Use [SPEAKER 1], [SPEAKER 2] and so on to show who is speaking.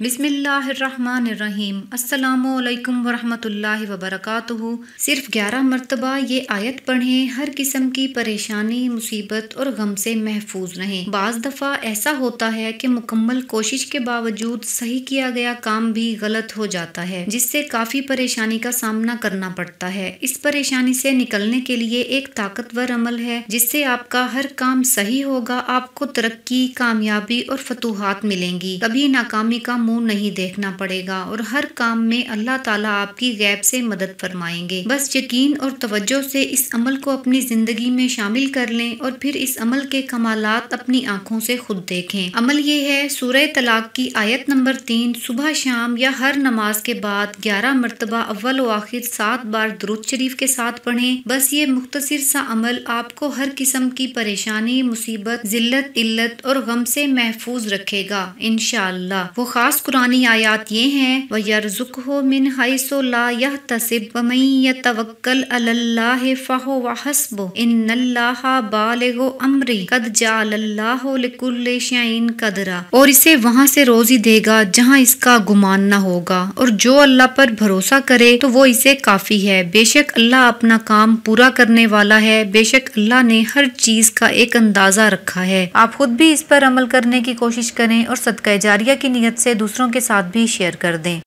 [SPEAKER 1] بسم اللہ الرحمن الرحیم۔ السلام علیکم ورحمۃ اللہ وبرکاتہ۔ صرف 11 مرتبہ یہ آیت پڑھیں، ہر قسم کی پریشانی، مصیبت اور غم سے محفوظ رہیں۔ بعض دفعہ ایسا ہوتا ہے کہ مکمل کوشش کے باوجود صحیح کیا گیا کام بھی غلط ہو جاتا ہے، جس سے کافی پریشانی کا سامنا کرنا پڑتا ہے۔ اس پریشانی سے نکلنے کے لیے ایک طاقتور عمل ہے جس سے آپ کا ہر کام صحیح ہوگا، آپ کو ترقی، کامیابی اور فتوحات ملیں گی۔ کبھی ناکامی کا منہ نہیں دیکھنا پڑے گا اور ہر کام میں اللہ تعالیٰ آپ کی غیب سے مدد فرمائیں گے۔ بس یقین اور توجہ سے اس عمل کو اپنی زندگی میں شامل کر لیں اور پھر اس عمل کے کمالات اپنی آنکھوں سے خود دیکھیں۔ عمل یہ ہے، سورہ طلاق کی آیت نمبر 3 صبح شام یا ہر نماز کے بعد 11 مرتبہ اول و آخر 7 بار درود شریف کے ساتھ پڑھیں۔ بس یہ مختصر سا عمل آپ کو ہر قسم کی پریشانی، مصیبت، ذلت، علت اور غم سے محفوظ رکھے گا انشاءاللہ۔ وہ خاص قرآنی آیات یہ ہیں، وَيَرْزُقْهُ مِنْ حَيْثُ لَا يَحْتَسِبُ وَمَن يَتَوَكَّلْ عَلَى اللَّهِ فَهُوَ حَسْبُهُ إِنَّ اللَّهَ بَالِغُ أَمْرِهِ قَدْ جَعَلَ اللَّهُ لِكُلِّ شَيْءٍ قَدْرًا۔ اور اسے وہاں سے روزی دے گا جہاں اس کا گمان نہ ہوگا، اور جو اللہ پر بھروسہ کرے تو وہ اسے کافی ہے۔ بے شک اللہ اپنا کام پورا کرنے والا ہے، بے شک اللہ نے ہر چیز کا ایک اندازہ رکھا ہے۔ آپ خود بھی اس پر عمل کرنے کی کوشش کریں اور صدقہ جاریہ کی نیت سے دوسروں کے ساتھ بھی شیئر کر دیں۔